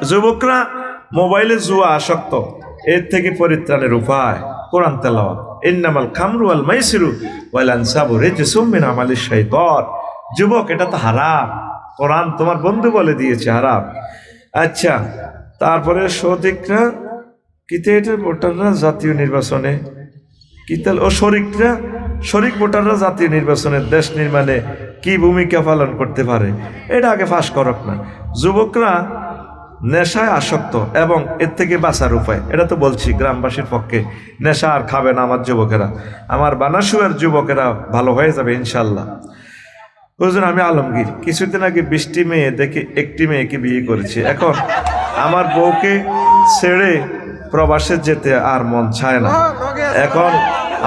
যুবকরা মোবাইলে জুয়া আসক্ত, এর থেকে পরিত্রাণের উপায় কোরআন তেলাওয়াত। ইন্নামাল খামরু ওয়াল মাইসিরু ওয়াল আনসাবু রিজসুম মিন আমালিশ শাইতান। যুবক, এটা তো হারাম, কোরআন তোমার বন্ধু বলে দিয়েছে হারাম। আচ্ছা, তারপরে শরিকরা কিতে, এটা ভোটাররা জাতীয় নির্বাচনে কিতাল ও শরিক ভোটাররা জাতীয় নির্বাচনে দেশ নির্মাণে কি ভূমিকা পালন করতে পারে, এটা আগে ফাঁস করক না। যুবকরা নেশায় আসক্ত এবং এর থেকে বাঁচার উপায়, এটা তো বলছি গ্রামবাসীর পক্ষে। নেশা আর খাবে না আমার যুবকেরা, আমার বানাসুয়ার যুবকেরা ভালো হয়ে যাবে ইনশাল্লাহ। হুজুর, আমি আলমগীর, কিছুদিন আগে 20টি মেয়ে দেখে একটি মেয়েকে বিয়ে করেছি। এখন আমার বউকে ছেড়ে প্রবাসে যেতে আর মন চায় না। এখন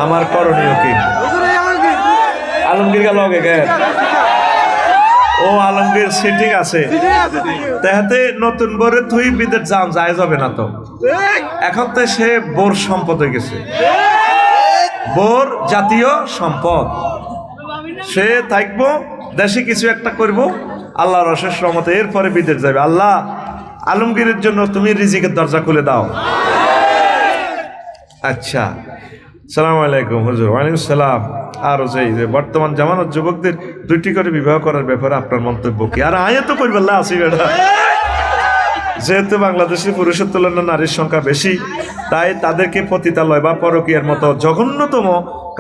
আমার করণীয় কি? আলমগীর গেল ও আলমগীর সিটিং আছে, তাহাতে নতুন বরে তুই বিদেশ যায় যাবে না তো। এখন তো সে বোর সম্পদ হয়ে গেছে, বোর জাতীয় সম্পদ। সে থাকবো দেশে, কিছু একটা করব, আল্লাহর অশেষ রহমতে এরপরে বিদেশ যাবে। আল্লাহ আলমগীরের জন্য তুমি রিজিকের দরজা খুলে দাও। আচ্ছা, সালাম আলাইকুম হুজুর। ওয়ালাইকুম সালাম। আর যে বর্তমান জামানার যুবকদের 2টি করে বিবাহ করার ব্যাপারে আপনার মন্তব্য কি? আর আয় তো করবে আল্লাহ আসি বেটা, যেহেতু বাংলাদেশে পুরুষের তুলনায় নারীর সংখ্যা বেশি, তাই তাদেরকে পতিতালয় বা পরকীয়ার মতো জঘন্যতম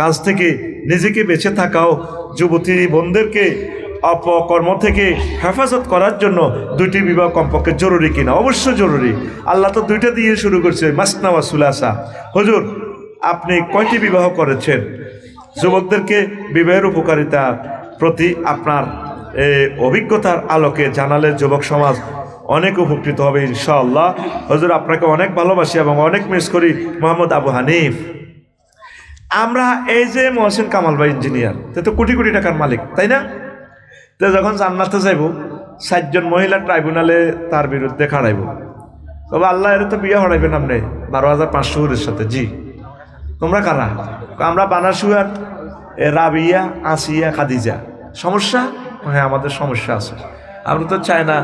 কাজ থেকে নিজেকে বেঁচে থাকাও যুবতী বোনদেরকে অপকর্ম থেকে হেফাজত করার জন্য 2টি বিবাহ কমপক্ষে জরুরি কিনা? অবশ্যই জরুরি। আল্লাহ তো 2টা দিয়ে শুরু করছে, মাসনা ওয়া সুলাসা। হুজুর, আপনি কয়টি বিবাহ করেছেন? যুবকদেরকে বিবাহের উপকারিতার প্রতি আপনার অভিজ্ঞতার আলোকে জানালে যুবক সমাজ অনেক উপকৃত হবে ইনশাআল্লাহ। হুজুর, আপনাকে অনেক ভালোবাসি এবং অনেক মিস করি। মোহাম্মদ আবু হানিফ। আমরা এই যে মহসিন কামাল ভাই ইঞ্জিনিয়ার, তো কোটি কোটি টাকার মালিক, তাই না? তো যখন জান্নাতে যাইব, 7 জন মহিলা ট্রাইব্যুনালে তার বিরুদ্ধে খাড়াইব, তবে আল্লাহ এর তো বিয়ে হড়াইবেন আপনি 12,500 সাথে। জি, তোমরা কারা? আমরা বানাসুয়ার রাবিয়া, আসিয়া, খাদিজা। সমস্যা? হ্যাঁ, আমাদের সমস্যা আছে। আমরা তো চাই না,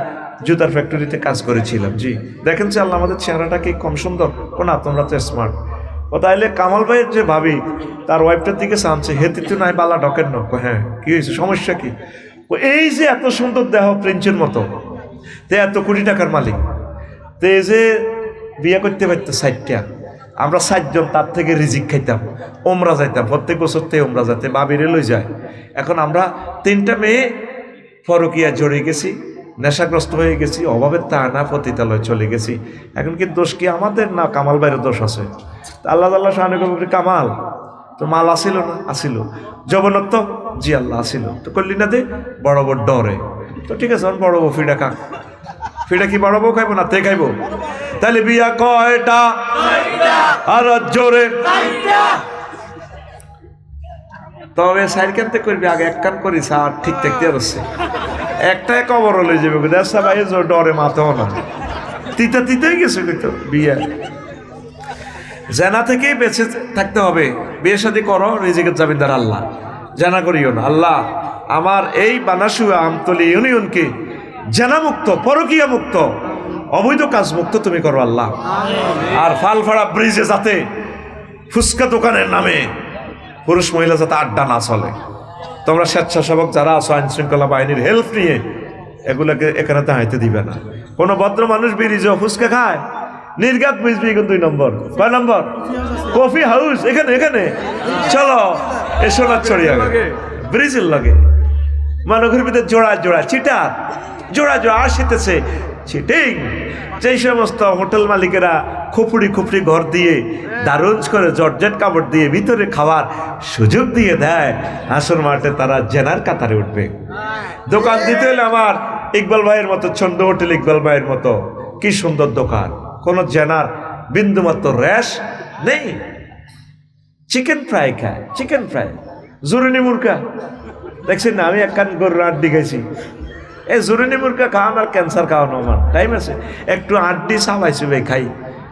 জুতার ফ্যাক্টরিতে কাজ করেছিলাম। জি, দেখেন যে আল্লাহ আমাদের চেহারাটা কি কম সুন্দর? না, তোমরা তো স্মার্ট। ও তাইলে কামাল ভাইয়ের যে ভাবি, তার ওয়াইফটার দিকে চানছে, হেতে তো নাই বালা ঢকের নক। হ্যাঁ, কি হয়েছে? সমস্যা কি? এই যে এত সুন্দর দেহ, প্রিন্সের মতো, তে এত কোটি টাকার মালিক, তে যে বিয়ে করতে পারতো 60টা, আমরা 7 জন তার থেকে রিজিক খাইতাম, ওমরা যাইতাম প্রত্যেক বছর থেকে, ওমরা যাইতে বাবিরে লই যায়। এখন আমরা 3টা মেয়ে পরকীয়া জড়িয়ে গেছি, নেশাগ্রস্ত হয়ে গেছি, অভাবের তাড়না পতিতালয়ে চলে গেছি। এখন কি দোষ কি আমাদের, না কামাল ভাইয়ের দোষ আছে? আল্লাহ আল্লাহ শাহানুকবি, কামাল তো মাল আসিল না? আসিল। যবনত্ব? জি আল্লাহ আসিল। তো করলি না দে, বড় বড় ডরে। তো ঠিক আছে, বড় বউ ফিডা খা। ফিডা কি বড় বউ খাইবো না তে খাইবো? তাহলে বিয়া কয়টা? আর জোরে। তবে সাইড কানতে করবি, আগে 1 কান করিস, আর ঠিক থাকতে পারছে। একটাই কবর লই যাবে, দেশা ভাই ডরে মাথাও না, তিতা তিতাই গেছে কিন্তু বিয়া। জেনা থেকেই বেঁচে থাকতে হবে। বিয়ে শাদী করো, রিজিকের জামিনদার আল্লাহ। জেনা করিও না। আল্লাহ আমার এই বানাসুয়া আমতলী ইউনিয়নকে জেনা মুক্ত, পরকীয়া মুক্ত, অবৈধ কাজ মুক্ত তুমি করো আল্লাহ। আর ফালফাড়া ব্রিজে যাতে ফুচকা দোকানের নামে পুরুষ মহিলা যাতে আড্ডা না চলে। তোমরা স্বেচ্ছাসেবক যারা আছো, আইন শৃঙ্খলা বাহিনীর হেল্প নিয়ে এগুলোকে এখানে দাঁড়াইতে দিবে না। কোনো ভদ্র মানুষ ব্রিজে ফুচকা খায়, নির্ঘাত বুঝবি 2 নম্বর। কয় নম্বর? Coffee house. এখানে এখানে চলো, এসো না ছড়িয়া ব্রিজের লাগে মানুষের ভিতরে জোড়া জোড়া চিটার, জোড়া জোড়া আসিতেছে চিটিং। যেই সমস্ত হোটেল মালিকেরা খুপড়ি খুপড়ি ঘর দিয়ে, দারুণ করে জর্জেট কাপড় দিয়ে ভিতরে খাওয়ার সুযোগ দিয়ে দেয়, আসর মাঠে তারা জেনার কাতারে উঠবে। দোকান দিতে হলে আমার ইকবাল ভাইয়ের মতো, ছন্দ হোটেল ইকবাল ভাইয়ের মতো কি সুন্দর দোকান, কোনো জেনার বিন্দুমাত্র র্যাশ নেই। চিকেন ফ্রাই খায়, চিকেন ফ্রাই, জুরিনি মুরগা দেখছেন না? আমি 1 কান গরুর আড্ডি খাইছি। এই জুরিনি মুরগা খাওয়ানো আর ক্যান্সার খাওয়ানো আমার টাইম আছে। একটু আড্ডি সাবাইছি ভাই, খাই,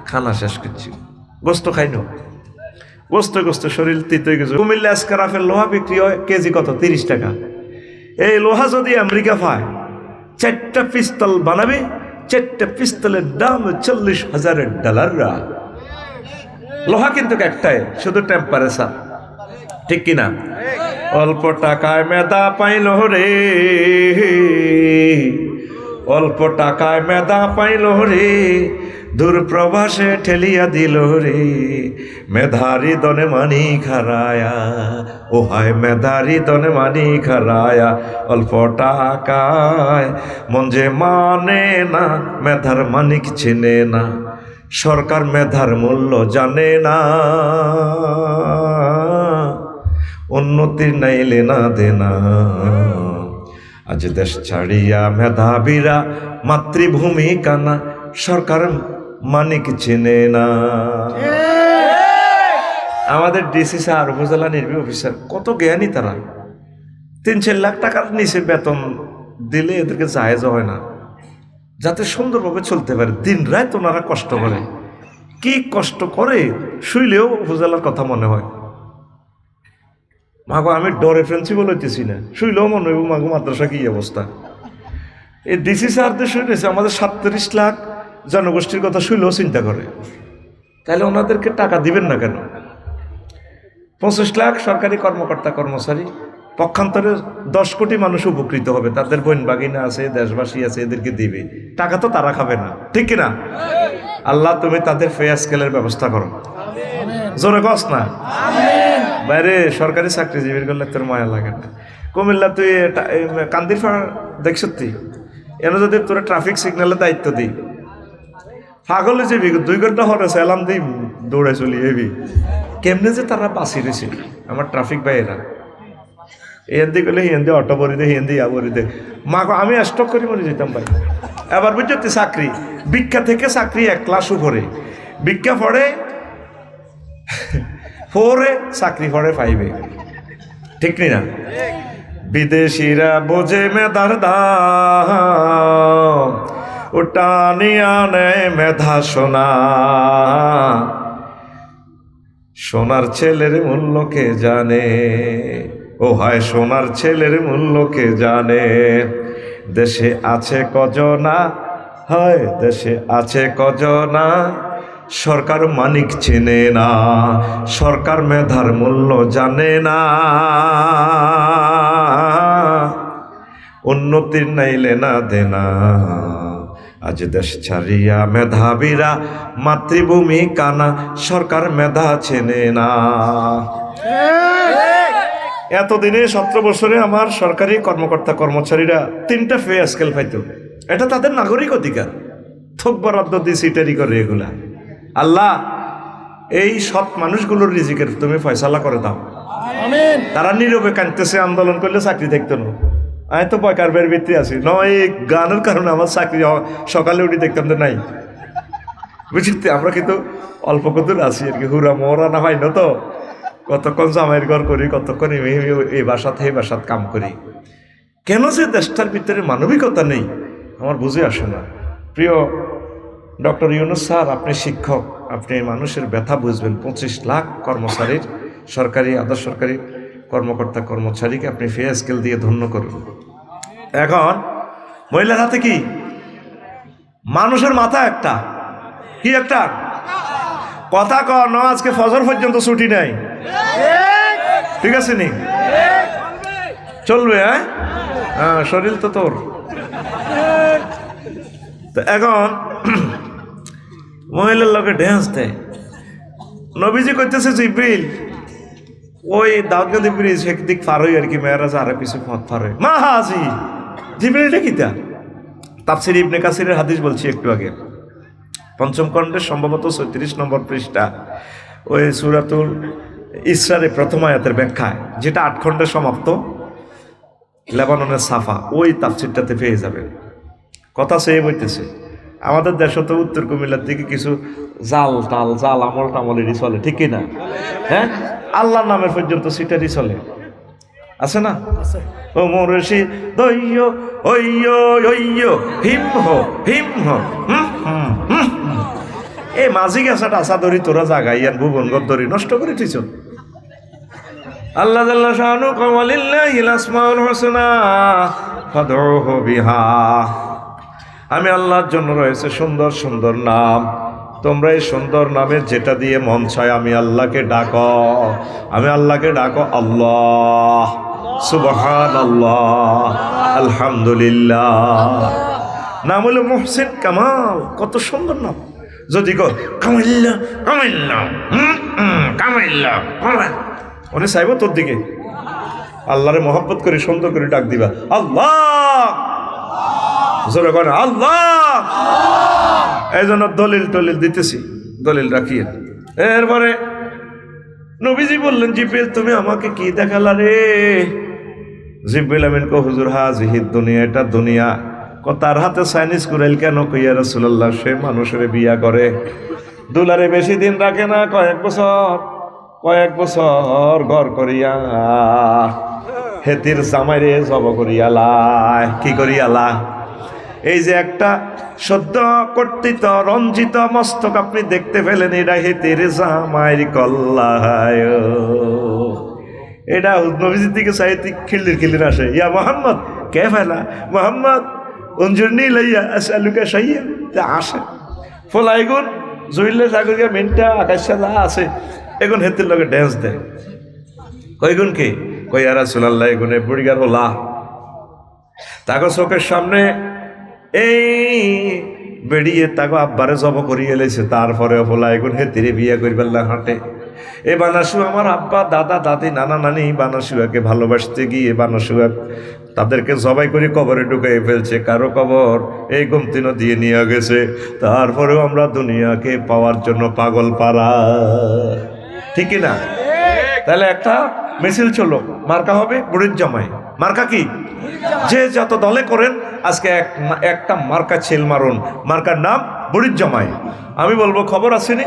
খানা শেষ করছি। গোস্ত খাই না, গোস্ত গোস্ত শরীর তিত হয়ে গেছে। কুমিল্লা স্ক্রাফের লোহা বিক্রি হয় কেজি কত? 30 টাকা। এই লোহা যদি আমেরিকা পায়, 4টা পিস্তল বানাবে, 4টা পিস্তলের দাম $40,000। লোহা কিন্তু একটাই, শুধু টেম্পারেচার, ঠিক কিনা? অল্প টাকায় মেধা পাইল রে, অল্প টাকায় মেধা পাইল রে, দূর প্রবাসে ঠেলিয়া দিল রে, মেধারি দনে মানি খারায়া, ও হায় মেধারি দনে মানি খারায়া, অল্প টাকায় মন যে মানে না, মেধার মানিক চেনে না, সরকার মেধার মূল্য জানে না, উন্নতির নাইলে না দেনা, আজ দেশ ছাড়িয়া মেধাবীরা মাতৃভূমি কানা, সরকার মানিক চেনে না। আমাদের ডিসি স্যার, উপজেলা নির্বাহী অফিসার কত জ্ঞানী তারা, 3-4 লাখ টাকার নিচে বেতন দিলে এদেরকে জায়েজ হয় না, যাতে সুন্দরভাবে চলতে পারে। দিন রাত ওনারা কষ্ট করে, কি কষ্ট করে শুইলেও উপজেলার কথা মনে হয়। মাগো আমি ডরে প্রিন্সিপাল হইতেছি না, শুইলেও মনে হইব মাগো মাদ্রাসা কি অবস্থা। এই ডিসি স্যারদের শুনেছে আমাদের 37 লাখ জনগোষ্ঠীর কথা শুইলেও চিন্তা করে, তাহলে ওনাদেরকে টাকা দিবেন না কেন? 25 লাখ সরকারি কর্মকর্তা কর্মচারী, পক্ষান্তরে 10 কোটি মানুষ উপকৃত হবে, তাদের বোন বাগিনা আছে, দেশবাসী আছে, এদেরকে দিবে, টাকা তো তারা খাবে না, ঠিক কিনা? আল্লাহ তুমি তাদের ফে স্কেলের ব্যবস্থা করো, জোরে কস না। বাইরে সরকারি চাকরিজীবীর করলে তোর মায়া লাগে না? কুমিল্লা তুই কান্দির ফাড় দেখছ, তুই এনে যদি তোর ট্রাফিক সিগন্যালের দায়িত্ব দিই, পাগলে যাবি, 2 ঘন্টা হরে এলাম দিই দৌড়ে চলি এবি, কেমনে যে তারা বাঁচি রয়েছে আমার ট্রাফিক ভাইয়েরা। হিন্দি করলে হিন্দি অটো ভরি দে, হিন্দি ইয়া ভরি দে, মাগো আমি স্টক করে মরে যেতাম ভাই। এবার বুঝতে চাকরি, ভিক্ষা থেকে চাকরি 1 ক্লাস উপরে, ভিক্ষা পড়ে 4-এ, চাকরি পড়ে 5-এ, ঠিক না? বিদেশিরা বোঝে মেধার দাম, উটানিয়া নেয় মেধা সোনা, সোনার ছেলের মূল্য কে জানে, ও হায় সোনার ছেলের মূল্য কে জানে, দেশে আছে কজনা, হয় দেশে আছে কজনা, সরকার মানিক চেনে না, সরকার মেধার মূল্য জানে না, উন্নতির নাইলে না দেনা, আজ দেশ ছাড়িয়া মেধাবীরা মাতৃভূমি কানা, সরকার মেধা চেনে না। এতদিনে 17 বছরে আমার সরকারি কর্মকর্তা কর্মচারীরা 3টা ফে স্কেল পাইত, এটা তাদের নাগরিক অধিকার। থোক বরাদ্দ দিয়ে সিটারি করে এগুলা। আল্লাহ এই সৎ মানুষগুলোর রিজিকের তুমি ফয়সালা করে দাও। তারা নীরবে কাঁদতেছে, আন্দোলন করলে চাকরি দেখতো না। আমি তো বয়কার বের ভিত্তি আছি নয়, এই গানের কারণে আমার চাকরি সকালে উঠি দেখতাম যে নাই, বুঝতে? আমরা কিন্তু অল্প কদূর আছি আর কি, হুরা মোরা না হয় না তো, কতক্ষণ জামাইয়ের ঘর করি, কতক্ষণ এই বাসাতে এই বাসাত কাম করি। কেন যে দেশটার ভিতরে মানবিকতা নেই আমার বুঝে আসে না। প্রিয় ডক্টর ইউনূস স্যার, আপনি শিক্ষক, আপনি মানুষের ব্যথা বুঝবেন। 25 লাখ কর্মচারীর, সরকারি আধা সরকারি কর্মকর্তা কর্মচারীকে আপনি ফে স্কেল দিয়ে ধন্য করুন। এখন মহিলার হাতে কি? মানুষের মাথা একটা, কি একটা কথা কর না, আজকে ফজর পর্যন্ত ছুটি নাই, ঠিক আছে নি? চলবে? হ্যাঁ, শরীর তো তোর। তো এখন মহিলার লোকে ড্যান্স দেয়। নবীজি কইতেছে জিব্রিল ওই দাউদকান্দি ব্রিজ একদিক পার হই আর কি, মেয়েরাজ আরে পিছু পথ পার হই। মা হাজি জিব্রিল এটা কিতা? তাফসির ইবনে কাসিরের হাদিস বলছি একটু আগে, 5ম খণ্ডের সম্ভবত 36 নম্বর পৃষ্ঠা, ওই সূরাতুল ইসরার প্রথম আয়াতের ব্যাখ্যায়, যেটা 8 খণ্ডে সমাপ্ত, লেবাননের সাফা, ওই তাফসিরটাতে পেয়ে যাবেন। কথা সে বলতেছে আমাদের দেশ তো উত্তর কুমিল্লার দিকে কিছু জাল আমল টামলেরই চলে, ঠিক কিনা? হ্যাঁ, আল্লাহর নামের পর্যন্ত সিটারই চলে, আছে না? ও মোরশি দইয় ওইয় ওইয় হিম হো এই মাঝি গেছাটা আশা ধরি তোরা জাগাইয়ান ভুবন গদ্দরি নষ্ট করে দিছ। আল্লাহ জাল্লা শানু ওয়ালিল্লাহিল আসমাউল হুসনা ফাদউহু বিহা। আমি আল্লাহর জন্য রয়েছে সুন্দর সুন্দর নাম, তোমরা এই সুন্দর নামের যেটা দিয়ে মন চায় আমি আল্লাহকে ডাকো, আমি আল্লাহকে ডাকো। আল্লাহ, সুবহানাল্লাহ, আলহামদুলিল্লাহ। নাম হলো মুহসিন কামাল, কত সুন্দর নাম। যদি কো কামাইল্লা কামাইল্লা কামাইল্লা, উনি চাইব তোর দিকে আল্লাহরে মহব্বত করে সুন্দর করে ডাক দিবা, আল্লাহ, জোরে করে আল্লাহ। এই জন্য দলিল টলিল দিতেছি, দলিল রাখিয়ে। এরপরে নবীজি বললেন, জিব্রাইল তুমি আমাকে কি দেখালা রে? জিব্রাইল আমিন কো হুজুর হাজিহিদ দুনিয়া, এটা দুনিয়া। তার হাতে চাইনিজ কুরাইল কেন? কইয়া রাসূলুল্লাহ, সে মানুষের বিয়া করে, দুলারে বেশি দিন রাখে না, কয়েক বছর ঘর করিয়া হেতির জামাইরে জব করিয়ালায়। কি করিয়ালা? এই যে একটা সদ্য কর্তৃত রঞ্জিত মস্তক আপনি দেখতে পেলেন, এটা হেতির জামাইর কল্লায়। এটা নবীজির দিকে চাইতে খিল্লির আসে, ইয়া মোহাম্মদ কে ফেলা মোহাম্মদ অঞ্জুরনি লইয়া আলুকা সাইয়া আসে ফলাইগুন জুইলে সাগরিয়া মেনটা আকাশা যা আছে এখন হেতির লগে ড্যান্স দেয়। কইগুন কি? কই আর রাসূলুল্লাহ এগুনে বুড়িগার ওলা তাকে চোখের সামনে এই বেড়িয়ে তাকে আব্বারে জব করিয়ে এলেছে। তারপরে ফলা এগুন হেতিরে বিয়ে করিবেল্লা হাঁটে। এ বানাসু আমার আব্বা, দাদা, দাদি, নানা, নানি বানাসুয়াকে ভালোবাসতে গিয়ে বানাসুয়া তাদেরকে জবাই করে কবরে ঢুকাই ফেলছে। কারো কবর এই গুমতিনও দিয়ে নিয়ে গেছে। তারপরেও আমরা দুনিয়াকে পাওয়ার জন্য পাগল পারা, ঠিক না? তাহলে একটা মিছিল চলো, মার্কা হবে বুড়ির জামাই। মার্কা কি? যে যত দলে করেন আজকে একটা মার্কা ছেল মারুন, মার্কার নাম বুড়ির জামাই। আমি বলবো খবর আসেনি,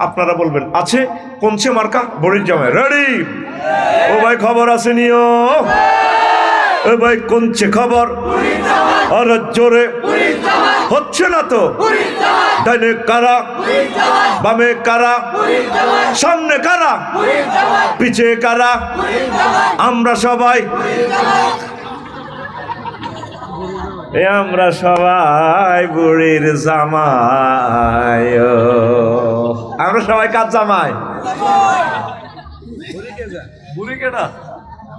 আপনারা বলবেন আছে। কোনছে মার্কা? বুড়ির জামাই। রেডি? ও ভাই খবর আসেনি? ও ভাই কোনছে খবর? আর জোরে হচ্ছে না তো? ডাইনে কারা, বামে কারা, সামনে কারা, পিছে কারা? আমরা সবাই, আমরা সবাই বুড়ির জামাই। আমরা সবাই কার জামাই?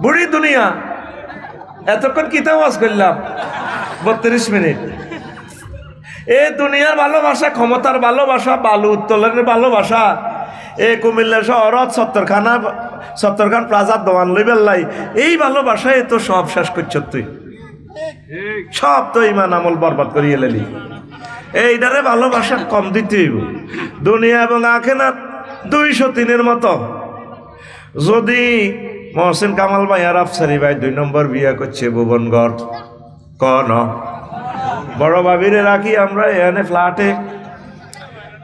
বুড়ি দুনিয়া। এতক্ষণ কি তাওয়াজ করলাম? 32 মিনিট। এ দুনিয়ার ভালোবাসা, ক্ষমতার ভালোবাসা, বালু উত্তোলনের ভালোবাসা, এ কুমিল্লা শহরত সত্তরখান প্লাজার দোয়ান লইবেল্লাই, এই ভালোবাসায় তো সব শেষ করছ তুই। সব তো ইমান আমল বরবাদ করিয়ে লেলি। এইটারে ভালোবাসা কম দিতে হইব। দুনিয়া এবং আখিরাত 203-এর মতো। যদি মহসিন কামাল ভাই আর আফসারি ভাই 2 নম্বর বিয়া করছে ভুবনগড়, কন বড় ভাবিরে রাখি আমরা এখানে ফ্ল্যাটে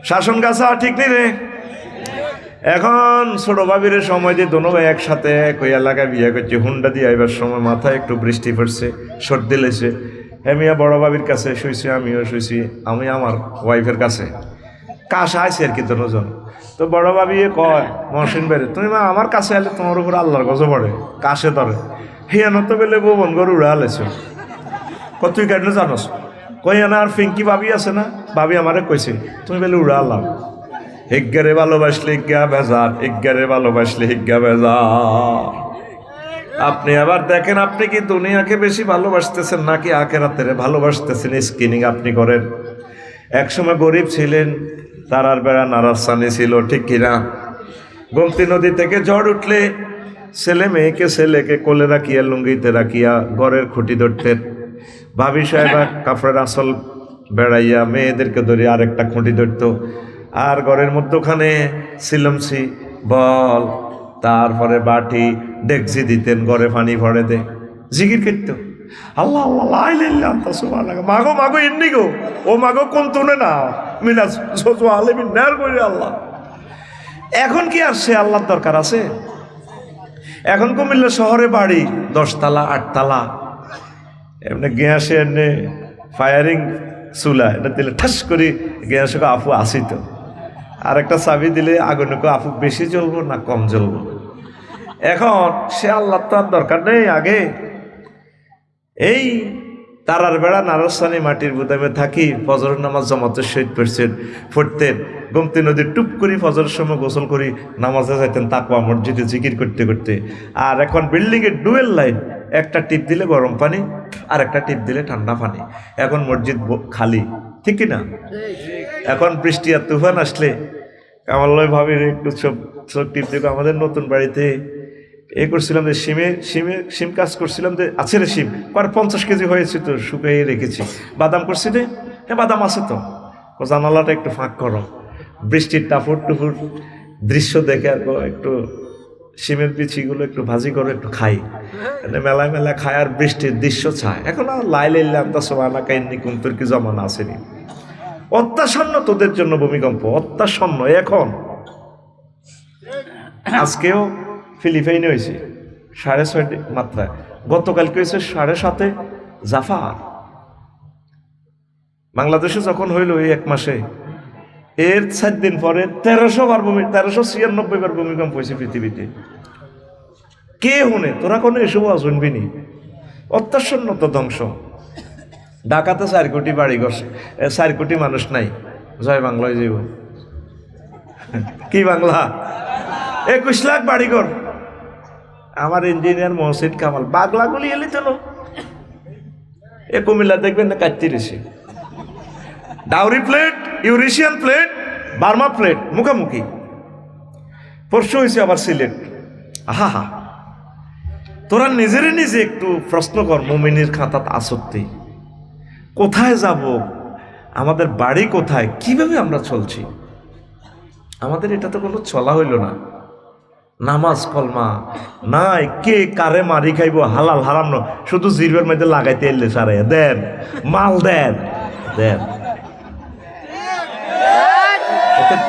শাসন গাছা, ঠিক নেই রে? এখন ছোট ভাবিরে সময় দিয়ে দোনো ভাই একসাথে কই এলাকায় বিয়ে করছে। হুন্ডা দিয়ে আইবার সময় মাথায় একটু বৃষ্টি পড়ছে, সর্দি লেছে। হেমিয়া বড় ভাবির কাছে শুইছি, আমিও শুইছি, আমি আমার ওয়াইফের কাছে। কাশ আইসি আর কি দুজন। তো বড় ভাবি কয় মহসিন বেড়ে, তুমি মা আমার কাছে এলে তোমার উপর আল্লাহর গজব পড়ে, কাশে ধরে। হিয়ানো তো বেলে ভুবন ঘর উড়া আলেছ। তুই কেন জানোস? কই না আর ফিঙ্কি ভাবি আছে না, ভাবি আমারে কইছে তুমি বেলে উড়া আল্লাহ। হিজ্ঞারে ভালোবাসলে হিজ্ঞা বেজার, হিজ্ঞারে ভালোবাসলে হিজ্ঞা বেজার। আপনি আবার দেখেন, আপনি কি দুনিয়াকে বেশি ভালোবাসতেছেন নাকি আখিরাতের ভালোবাসতেছেন? স্ক্রিনিং আপনি করেন। একসময় গরিব ছিলেন, তারার বেড়া নারাসানি ছিল, ঠিক কিনা? গোমতী নদী থেকে ঝড় উঠলে ছেলেকে কোলে রাখিয়া, লুঙ্গিতে রাখিয়া ঘরের খুঁটি ধরতেন। ভাবি সাহেবা কাপড়ের আসল বেড়াইয়া মেয়েদেরকে ধরে আরেকটা খুঁটি ধরত। আর ঘরের মধ্যখানে সিলমসি, বল, তারপরে বাটি, ডেকচি দিতেন, ঘরে পানি ভরে দে, জিকির করত। আল্লাহ আল্লাহ মাগো মাগো এমনি গো, ও মাগো কোন তুনে না মিনাজ আলমিন নেয়ার করে আল্লাহ। এখন কি আর সে আল্লাহর দরকার আছে? এখন কুমিল্লা শহরে বাড়ি 10 তালা 8 তালা, এমনি গ্যাসে এনে ফায়ারিং চুলা, এটা দিলে ঠাস করে গ্যাসকে আফু আসিত। আর একটা চাবি দিলে আগুনকে আফু বেশি জ্বলবো না কম জ্বলবো। এখন সে আল্লাহ তো আর দরকার নেই। আগে এই তারার বেড়া নারস্থানি মাটির গুদামে থাকি ফজরের নামাজ জামাতের সহিত পড়তেন। গোমতী নদীর টুপ করি ফজরের সময় গোসল করি নামাজে যাইতেন তাকওয়া মসজিদে জিকির করতে করতে। আর এখন বিল্ডিংয়ের ডুয়েল লাইন, একটা টিপ দিলে গরম পানি আর একটা টিপ দিলে ঠান্ডা পানি। এখন মসজিদ খালি, ঠিক কি না? এখন বৃষ্টি আর তুফান আসলে কামাল্লয় ভাবির একটু চোখ টিপ দেখো। আমাদের নতুন বাড়িতে করছিলাম যে শিম কাজ করছিলাম যে আছে রে শিম, আর 50 কেজি হয়েছে তো শুকিয়ে রেখেছি। বাদাম করছি রে, হ্যাঁ বাদাম আছে তো, জানালাটা একটু ফাঁক করো, বৃষ্টির টাফুর টুফুর দৃশ্য দেখে আর একটু শিমের পিছিগুলো একটু ভাজি করো, একটু খাই। মেলায় মেলায় খায় আর বৃষ্টির দৃশ্য চায়। এখন আর লাইলাম তা সোয়ানা কাইন্নি কুমতুর কি জমানা আসেনি। অত্যাসন্ন তোদের জন্য ভূমিকম্প, অত্যাসন্ন। এখন আজকেও ফিলিপাইনে হয়েছে 6.5 মাত্রায়, গতকালকে হয়েছে 7.5 জাফার। বাংলাদেশে যখন হইল এই 1 মাসে, এর 4 দিন পরে 1396 বার ভূমিকম্প হয়েছে পৃথিবীতে। কে শুনে? তোরা কোনো এসব শুনবি নি। অত্যাসন্ন তো ধ্বংস। ঢাকাতে 4 কোটি বাড়িঘর, 4 কোটি মানুষ নাই। জয় বাংলায় যাইব কি বাংলা? 21 লাখ বাড়িঘর। আমার ইঞ্জিনিয়ার মহসিন কামাল বাগলাগুলি এলি তো এ কুমিল্লা দেখবেন না কাটতে রেছে। ডাউরি plate, Eurasian plate, Burma plate মুখামুখি। পরশু হয়েছে আবার সিলেট। আহা হা, তোরা নিজেরে নিজে একটু প্রশ্ন কর, মুমিনের খাতাত আসত্তি কোথায় যাব? আমাদের বাড়ি কোথায়? কিভাবে আমরা চলছি? আমাদের এটা তো কোনো চলা হইল না। নামাজ কলমা নাই, কে কারে মারি খাইব, হালাল হারাম ন, শুধু জিরবের মধ্যে লাগাইতে এলে সারে দেন, মাল দেন দেন।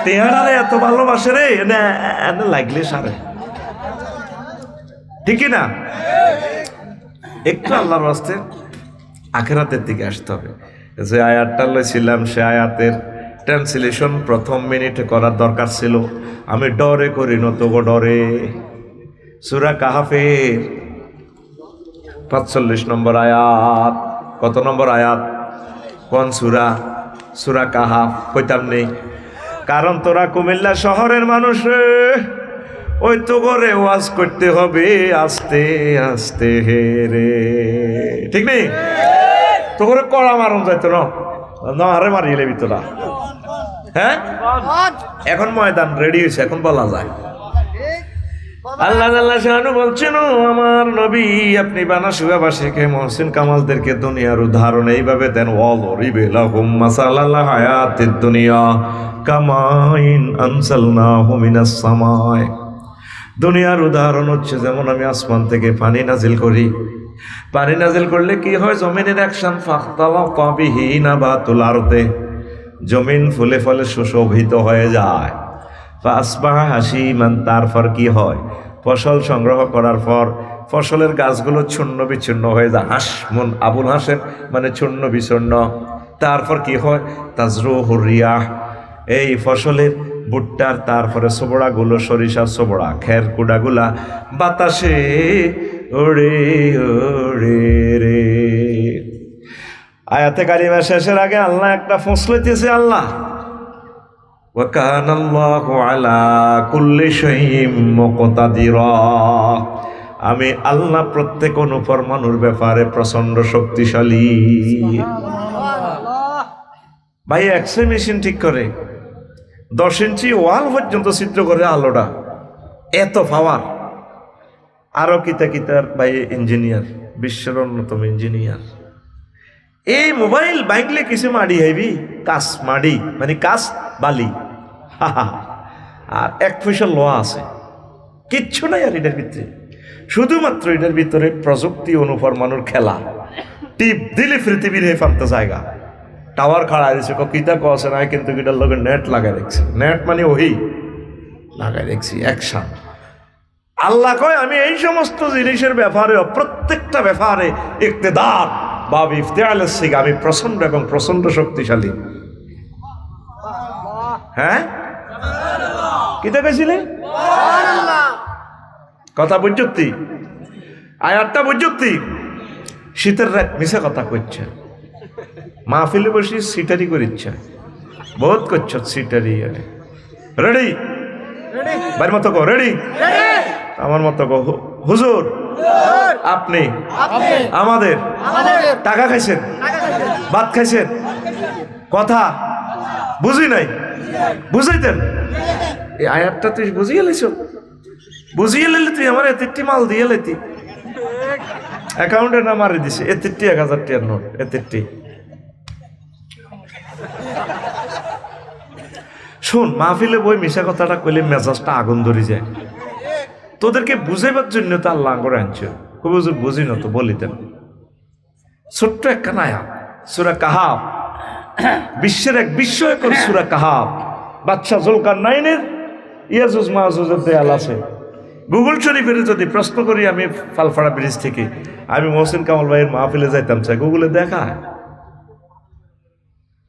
তেহারে এত ভালোবাসে রে, লাগলে সারে, ঠিকই না? একটু আল্লাহর রাস্তে আখেরাতের দিকে আসতে হবে। যে আয়াতটা লইছিলাম সে আয়াতের ট্রান্সলেশন প্রথম মিনিটে করার দরকার ছিল। আমি ডরে করি নত গো ডরে। সূরা কাহাফের 45 নম্বর আয়াত। কত নম্বর আয়াত? কোন সূরা? সূরা কাহাফ। কইতাম নেই কারণ তোরা কুমিল্লা শহরের মানুষ, ওই তো করে ওয়াজ করতে হবে আস্তে আস্তে হে রে, ঠিক নেই? তো করে কড়া মারণ যাইতো না, আরে মারিয়ে লেবি তোরা। হ্যাঁ, এখন ময়দান রেডি হয়েছে, এখন বলা যায়। আল্লাহ আল্লাহ শাহানু বলছেন, আমার নবী আপনি বানাসুগাবাসীকে মহসিন কামালদেরকে দুনিয়ার উদাহরণ এইভাবে দেন, ওয়াদরিব লাহুম মাসালাল হায়াতিদ দুনিয়া কামাইন আনসালনাহু মিনাস সামাই। দুনিয়ার উদাহরণ হচ্ছে যেমন আমি আসমান থেকে পানি নাজিল করি। পানি নাজিল করলে কি হয়? জমিনের অ্যাকশন ফাখতালাতা বিহি নাবাতুল আরদে, জমিন ফুলে ফলে সুশোভিত হয়ে যায়। ফাসবাহা হাসিমান, তারপর কি হয়? ফসল সংগ্রহ করার পর ফসলের গাছগুলো ছন্ন বিচ্ছিন্ন হয়ে যায়। হাসমুন, আবুল হাসেম মানে ছন্ন বিচ্ছিন্ন। তারপর কি হয়? তাজরুহুর রিয়াহ, এই ফসলের ভুট্টার তারপরে সোবড়াগুলো, সরিষার সোবড়া, খের কুড়াগুলা বাতাসে ওড়ে ওড়ে রে। আয়াতে কারিমা শেষের আগে আল্লাহ একটা ফসল দিয়েছে। আল্লাহ ওয়া কানাল্লাহু আলা কুল্লি শাইইন মুকতাদিরা, আমি আল্লাহ প্রত্যেক অনুপরমাণুর ব্যাপারে প্রচন্ড শক্তিশালী। ভাই এক্সরে মেশিন ঠিক করে 10 ইঞ্চি ওয়াল পর্যন্ত চিত্র করে আলোটা, এত পাওয়ার। আরো কিতা কিতার ভাই ইঞ্জিনিয়ার, বিশ্বের অন্যতম ইঞ্জিনিয়ার। এই মোবাইল বাইকলে কিছু মাড়ি হইবি, কাস মাড়ি মানে কাস বালি, আর 1 পয়সা লোয়া আছে, কিচ্ছু নাই আর এটার ভিতরে। শুধুমাত্র এটার ভিতরে প্রযুক্তি অনুপরমাণুর খেলা। টিপ দিলে পৃথিবীর হে ফান্তা জায়গা। টাওয়ার খাড়া দিয়েছে, কিতা কছে না, কিন্তু এটার লোকের নেট লাগাই দেখছে। নেট মানে ওই লাগাই দেখছি অ্যাকশন। আল্লাহ কয় আমি এই সমস্ত জিনিসের ব্যাপারে, প্রত্যেকটা ব্যাপারে ইকতেদার বা ইফতিআলের শিখা, আমি প্রচন্ড এবং প্রচন্ড শক্তিশালী। হ্যাঁ, কিতা কইছিলে? কথা বুঝতি, আয়াতটা বুঝতি। শীতের রাত মিশা কথা করছে, মাহফিলে বসে সিটারি করিচ্ছে, বহুত করছ সিটারি। রেডি? ভাইয়ের মতো কো রেডি, আমার মতো কো হুজুর আপনি আমাদের টাকা খাইছেন, ভাত খাইছেন, কথা বুঝি নাই, বুঝাইতেন। এই আয়াতটা তুই বুঝিয়ে লিছ, বুঝিয়ে লিলি তুই আমার এতিরটি মাল দিয়ে লেতি, অ্যাকাউন্টে না মারি দিছে এতিরটি 1000 টাকার নোট, এতিরটি। শোন, মাহফিলে বই মিশা কথাটা কইলে মেজাজটা আগুন ধরে যায়। তোদেরকে বুঝাইবার জন্য তো আল্লাহ করে আনছে, খুব বুঝি না তো বলিতেন। ছোট্ট একখানা আয়াত, সূরা কাহাফ, বিশ্বের এক বিস্ময়কর সূরা কাহাফ। বাদশাহ জুলকারনাইনের ইয়াজুজ মাহুজের দেয়াল আছে। গুগল শরীফের যদি প্রশ্ন করি আমি ফালফাড়া ব্রিজ থেকে, আমি মহসিন কামাল ভাইয়ের মাহফিলে যাইতাম চাই, গুগলে দেখা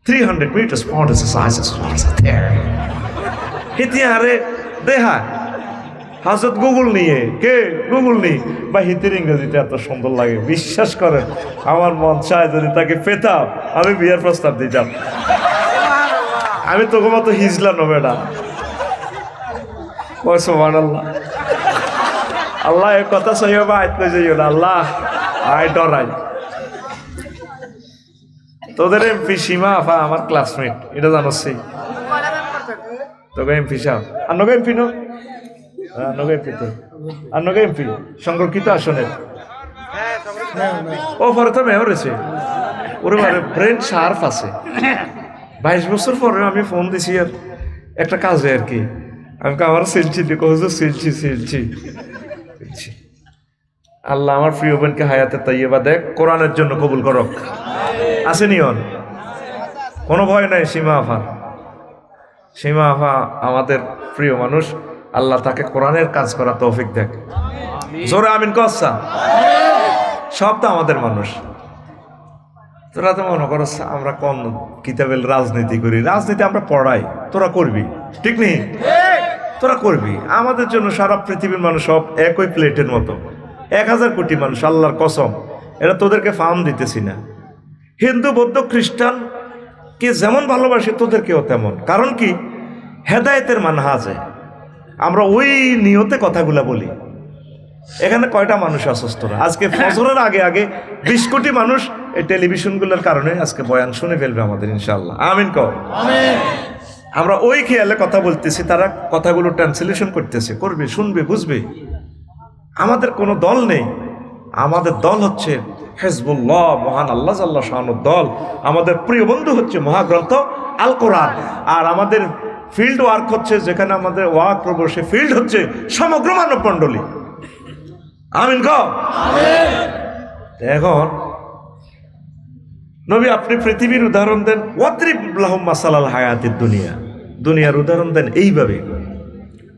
300 meters pond is the size of there. হিতিয়ারে দেখা হাজত গুগল নিয়ে, কে গুগল নিয়ে বা হিতির ইংরেজিটা এত সুন্দর লাগে, বিশ্বাস করেন আমার মন চায় যদি তাকে পেতাম আমি বিয়ের প্রস্তাব দিতাম। আমি তোকে মতো হিজলা নবে না। সুবহানাল্লাহ, আল্লাহ এ কথা সহিও বা আইত লই যাইও না, আল্লাহ আই ডরাই। তোদের এমপি সীমা আফা আমার ক্লাসমেট, এটা জানোসি তোকে এমপি সাহেব, আন্নকে এমপি নো, আন্নকে এমপি তো, আন্নকে এমপি সংরক্ষিত আসনের ও পরে তো মেয়র হয়েছে। ওরে মানে ব্রেন শার্প আছে। 22 বছর পরে আমি ফোন দিছি আর একটা কাজে আর কি, আমি আমার সিলছি হুজুর সিলছি। আল্লাহ আমার প্রিয় বোনকে হায়াতে তাইয়্যিবা দেখ, কোরআনের জন্য কবুল করক। আছে নিয়ন, কোনো ভয় নাই। সীমা আফা আমাদের প্রিয় মানুষ, আল্লাহ তাকে কোরআনের কাজ করা তৌফিক দেখ। জোরে আমিন কচ্ছা। সব তো আমাদের মানুষ। তোরা তো মনে করো আমরা কোন কিতাবের রাজনীতি করি, রাজনীতি আমরা পড়াই, তোরা করবি, ঠিক নেই? তোরা করবি। আমাদের জন্য সারা পৃথিবীর মানুষ সব একই প্লেটের মতো, 1000 কোটি মানুষ, আল্লাহর কসম। এটা তোদেরকে ফার্ম দিতেছি না। হিন্দু বৌদ্ধ খ্রিস্টান কে যেমন ভালোবাসে তোদেরকেও তেমন। কারণ কি, হেদায়েতের মানহাজে আমরা ওই নিয়তে কথাগুলা বলি। এখানে কয়টা মানুষ অসুস্থ না? আজকে ফজরের আগে 20 কোটি মানুষ এই টেলিভিশনগুলোর কারণে আজকে বয়ান শুনে ফেলবে আমাদের, ইনশাআল্লাহ। আমিন কও। আমরা ওই খেয়ালে কথা বলতেছি, তারা কথাগুলো ট্রান্সলেশন করতেছে, করবে, শুনবে, বুঝবে। আমাদের কোনো দল নেই, আমাদের দল হচ্ছে হিজবুল্লাহ, মহান আল্লাহ জাল্লা শানুর দল। আমাদের প্রিয় বন্ধু হচ্ছে মহাগ্রন্থ আল কোরআন। আর আমাদের ফিল্ড ওয়ার্ক হচ্ছে, যেখানে আমাদের ওয়ার্ক করবো সে ফিল্ড হচ্ছে সমগ্র মানব মণ্ডলী। আমিন কও। এখন নবী আপনি পৃথিবীর উদাহরণ দেন, ওয়াদ্রিব লাহুম মাসালাল হায়াতিদ দুনিয়া, দুনিয়ার উদাহরণ দেন এইভাবে,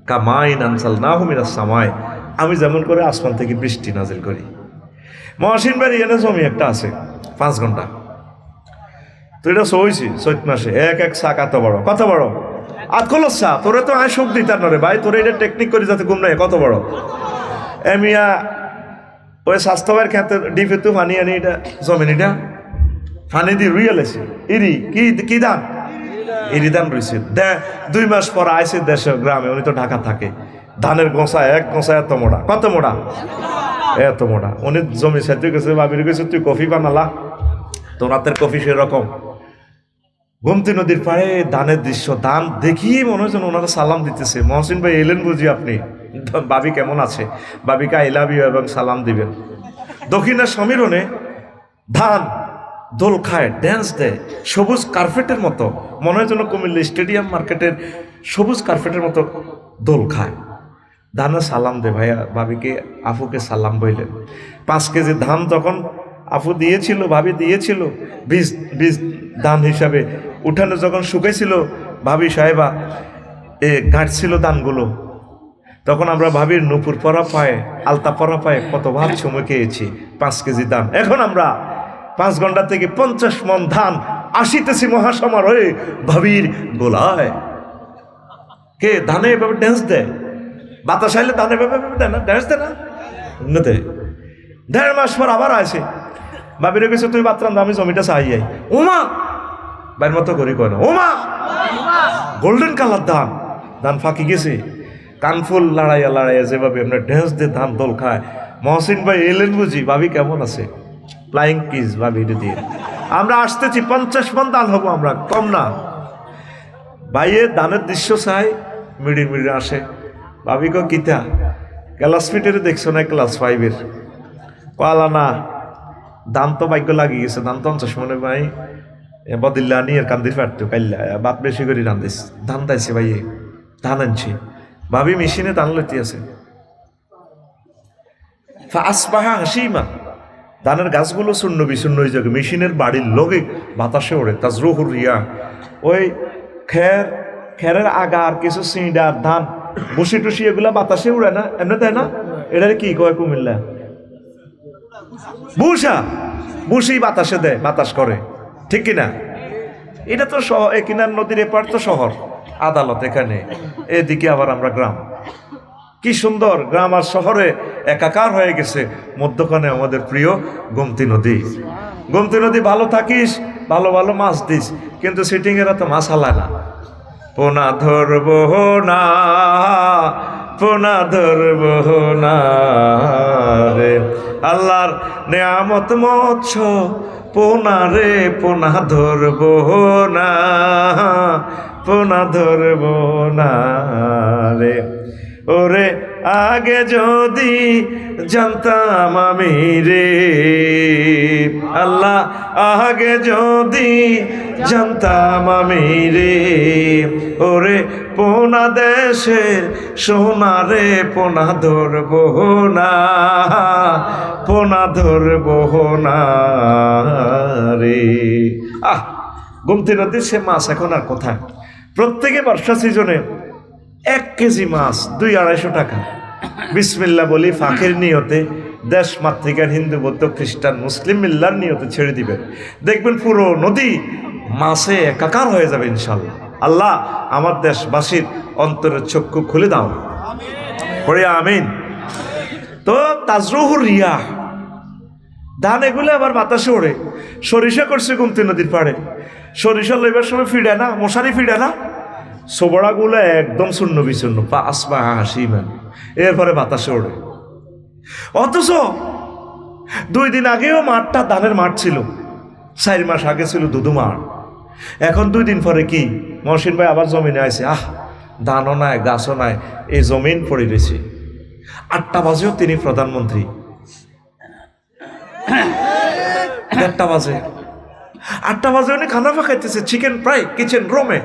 কামাইন আনসালনাহু মিনাস সামাই, আমি যেমন করে আসমান থেকে বৃষ্টি নাজিল করি। মহসিন বাড়ি এনে জমি একটা আছে 5 ঘন্টা, তো এটা সইছি চৈত মাসে এক শাক এত বড়, কত বড় আতকলস চা, তোরে তো আয় সুখ দিতার নরে ভাই, তোরে এটা টেকনিক করে যাতে ঘুম নাই, কত বড় এমিয়া ওই স্বাস্থ্যের ক্ষেত্রে ডিপে তো পানি আনি, এটা জমিন, এটা পানি দিয়ে রুইয়া লেছে ইরি কি দান, ইরি দান রয়েছে। 2 মাস পর আইসে দেশে গ্রামে, উনি তো ঢাকা থাকে, ধানের গোঁসা এক গোঁসা এত মোড়া, কত মোড়া, এত মোড়া। উনি জমি সাথে গেছে, ভাবির গেছে তুই কফি বানালা, তো রাতের কফি সেরকম। গোমতী নদীর পাড়ে ধানের দৃশ্য, ধান দেখিয়ে মনে হচ্ছে ওনারা সালাম দিতেছে। মহসিন ভাই এলেন বুঝি আপনি, ভাবি কেমন আছে, ভাবিকে আই লাভ ইউ এবং সালাম দিবেন। দক্ষিণের সমীরণে ধান দোল খায়, ড্যান্স দেয়, সবুজ কার্পেটের মতো, মনে হয় যেন কুমিল্লা স্টেডিয়াম মার্কেটের সবুজ কার্পেটের মতো দোল খায়। ধানে সালাম দে ভাইয়া, ভাবিকে আফুকে সালাম বইলেন। 5 কেজি ধান তখন আফু দিয়েছিল, ভাবি দিয়েছিল বীজ ধান হিসাবে। উঠানে যখন শুকাইছিল, ভাবি সাহেবা গাঁটছিল ধানগুলো, তখন আমরা ভাবির নুপুর পরা পায়ে, আলতা পরা পায়ে কত ভাত সময় খেয়েছি। 5 কেজি ধান, এখন আমরা 5 ঘন্টা থেকে 50 মণ ধান আসিতেছি মহাসমারোহে ভাবির গোলায়। কে ধানে এভাবে ড্যান্স দেয়? বাতাস আইলে ধানে এভাবে দেয় না, ড্যান্স দেয় না, 1.5 মাস পর আবার আসে, ভাবিরে কইছে তুই ভাত রান্ধ আমি জমিটা চাই আই ওমা বাইর মতো করি কয় না ওমা গোল্ডেন কালার ধান ফাঁকি গেছে কানফুল লড়াইয়া যেভাবে আপনার ঢেঁস দিয়ে ধান দোল খায় মহসিন ভাই এলেন বুঝি ভাবি কেমন আছে ফ্লাইং কিস ভাবি দিয়ে আমরা আসতেছি 50 মণ ধান হবো আমরা কম না ভাইয়ে ধানের দৃশ্য চাই মিডিয়ে আসে ভাবি কো কিতা ক্লাসমেটের দেখছো না ক্লাস 5-এর কলা না ধান তো ভাগ্য লাগিয়ে গেছে ধান 50 মণে ভাই বদিল্লা নিয়ে কান্দির পারতো কাইল্লা বাত বেশি করে রান্ধিস ধান দাইছে ভাইয়ে ধান আনছি ভাবি মেশিনে ধান লইতে আছে আসবাহা হাসিমা ধানের গাছগুলো শূন্য বিশূন্য হয়ে যাবে মেশিনের বাড়ির লোকে বাতাসে ওড়ে তাজরুহুর রিয়া ওই খেরের আগা আর কিছু সিঁড়ার ধান বসি টুসি এগুলা বাতাসে উড়ে না এমনি তাই না এটারে কি কয় কুমিল্লা বুসি বাতাসে দেয় বাতাস করে ঠিক কিনা এটা তো কিনার নদীর এপার তো শহর আদালত এখানে এদিকে আবার আমরা গ্রাম কি সুন্দর গ্রাম আর শহরে একাকার হয়ে গেছে মধ্যখানে আমাদের প্রিয় গোমতী নদী ভালো থাকিস ভালো ভালো মাছ দিস কিন্তু সিটিং এরা তো মাছ হালায় না পোনা ধরবো না রে আল্লাহর নেয়ামত মৎস্য পোনা রে পোনা ধরবো না রে ওরে আগে যদি জানতাম আমি রে আল্লাহ আগে যদি জানতাম আমি রে ওরে পোনা দেশের সোনা রে পোনা ধরবো না রে গোমতী নদীর সে মাছ এখন আর কোথায় প্রত্যেকে বর্ষা সিজনে 1 কেজি মাছ 200-250 টাকা বিসমিল্লাহ বলি ফাঁকের নিয়তে দেশ মাতৃকার হিন্দু বৌদ্ধ খ্রিস্টান মুসলিম মিল্লার নিয়তে ছেড়ে দিবেন দেখবেন পুরো নদী মাছে একাকার হয়ে যাবে ইনশাল্লাহ আল্লাহ আমার দেশবাসীর অন্তরের চক্ষু খুলে দাও পড়ে আমিন তো তাজরুহুর রিয়া ধান এগুলো আবার বাতাসে ওড়ে সরিষা করছে গোমতী নদীর পাড়ে সরিষা লইবার সময় ফিডে না মশারি ফিডে না সোবড়াগুলো একদম শূন্য বিশূন্য আসবাহা হাসিমা এরপরে বাতাসে ওড়ে অথচ 2 দিন আগেও মাঠটা ধানের মাঠ ছিল 4 মাস আগে ছিল দুধু মাঠ এখন 2 দিন পরে কি মহসিন ভাই আবার জমিনে আছে ধানও নাই গাছও নাই এই জমিন পড়ে রয়েছে 8টা বাজেও তিনি প্রধানমন্ত্রী 1:30 বাজে 8টা বাজে উনি খানা খাইতেছে চিকেন ফ্রাই কিচেন রুমে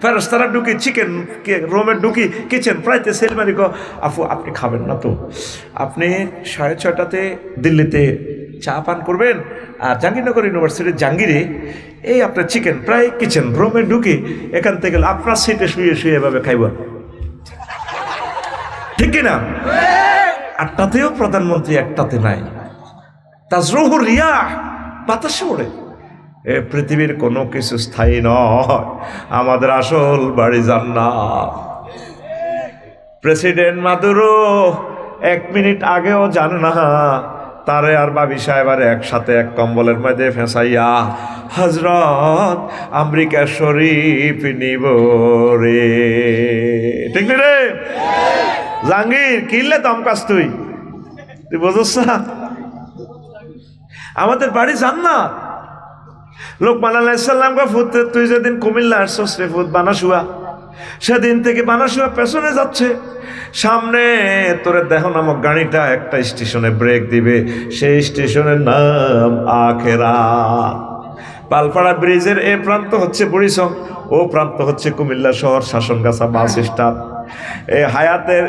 ফেরেশতারা ঢুকি চিকেন রুমে ঢুকি কিচেন ফ্রাইতে সেলমারি গো আপনি খাবেন না তো আপনি 6:30টাতে দিল্লিতে চা পান করবেন আর জাহাঙ্গীরনগর ইউনিভার্সিটির জাহাঙ্গীরে এই আপনার চিকেন ফ্রাই কিচেন রুমে ঢুকি এখান থেকে আপনার সিটে শুয়ে এভাবে খাইব ঠিক কিনা 8টাতেও প্রধানমন্ত্রী 1টাতে নাই তাজরুহুর রিয়া বাতাসে ওড়ে এ পৃথিবীর কোনো কিছু স্থায়ী নয় আমাদের আসল বাড়ি জান্নাত প্রেসিডেন্ট মাদুরো 1 মিনিট আগেও জানে না তারে আর বাবি সাহেবার একসাথে এক কম্বলের মধ্যে ফেঁসাইয়া হজরত আমেরিকা শরীফ নিব রে ঠিক না রে জাহাঙ্গীর কিনলে দমকাস তুই বুঝছ না আমাদের বাড়ি জান্নাত লোকমান আলাইহিস সালামকে ফুতে তুই যেদিন কুমিল্লা আসছস রে ফুত বানাসুয়া সেদিন থেকে বানাসুয়া পেছনে যাচ্ছে সামনে তোরে দেহ নামক গাড়িটা একটা স্টেশনে ব্রেক দিবে সেই স্টেশনের নাম আখেরাত পালপাড়া ব্রিজের এ প্রান্ত হচ্ছে বুড়িচং ও প্রান্ত হচ্ছে কুমিল্লা শহর শাসনগাছা বাস স্ট্যান্ড এই হায়াতের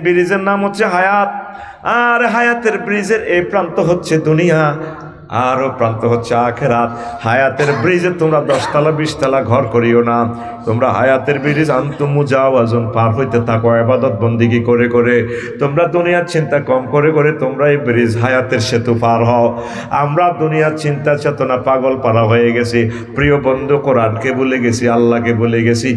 ব্রিজের নাম হচ্ছে হায়াত আর হায়াতের ব্রিজের এই প্রান্ত হচ্ছে দুনিয়া আর ও প্রান্ত হচ্ছে আখেরাত হায়াতের ব্রিজে তোমরা 10 তলা 20 তলা ঘর করিও না তোমরা হায়াতের ব্রিজ আনতুম মুজাওয়াজুন পার হইতে থাকো ইবাদত বন্দেগী করে করে তোমরা দুনিয়ার চিন্তা কম করে করে তোমরা এই ব্রিজ হায়াতের সেতু পার হও আমরা দুনিয়ার চিন্তা চেতনা পাগল পারা হয়ে গেছি প্রিয় বন্ধু কোরআনকে ভুলে গেছি আল্লাহকে ভুলে গেছি